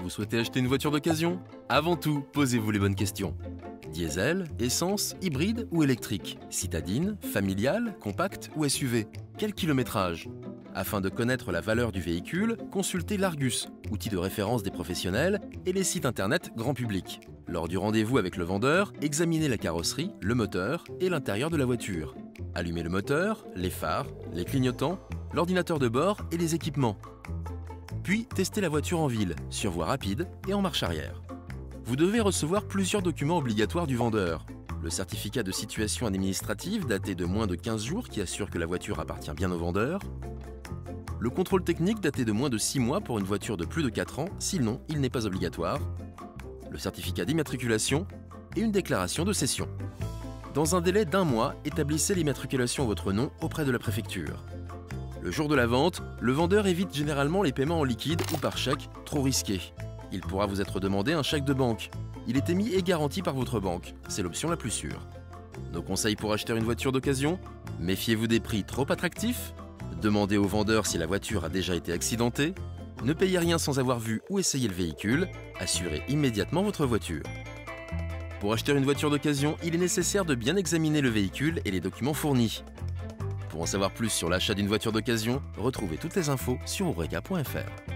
Vous souhaitez acheter une voiture d'occasion? Avant tout, posez-vous les bonnes questions. Diesel, essence, hybride ou électrique? Citadine, familiale, compacte ou SUV? Quel kilométrage? Afin de connaître la valeur du véhicule, consultez l'Argus, outil de référence des professionnels, et les sites internet grand public. Lors du rendez-vous avec le vendeur, examinez la carrosserie, le moteur et l'intérieur de la voiture. Allumez le moteur, les phares, les clignotants, l'ordinateur de bord et les équipements. Puis, testez la voiture en ville, sur voie rapide et en marche arrière. Vous devez recevoir plusieurs documents obligatoires du vendeur. Le certificat de situation administrative daté de moins de 15 jours qui assure que la voiture appartient bien au vendeur. Le contrôle technique daté de moins de 6 mois pour une voiture de plus de 4 ans, sinon il n'est pas obligatoire. Le certificat d'immatriculation et une déclaration de cession. Dans un délai d'1 mois, établissez l'immatriculation à votre nom auprès de la préfecture. Le jour de la vente, le vendeur évite généralement les paiements en liquide ou par chèque, trop risqués. Il pourra vous être demandé un chèque de banque. Il est émis et garanti par votre banque, c'est l'option la plus sûre. Nos conseils pour acheter une voiture d'occasion? Méfiez-vous des prix trop attractifs. Demandez au vendeur si la voiture a déjà été accidentée. Ne payez rien sans avoir vu ou essayé le véhicule. Assurez immédiatement votre voiture. Pour acheter une voiture d'occasion, il est nécessaire de bien examiner le véhicule et les documents fournis. Pour en savoir plus sur l'achat d'une voiture d'occasion, retrouvez toutes les infos sur oureka.fr.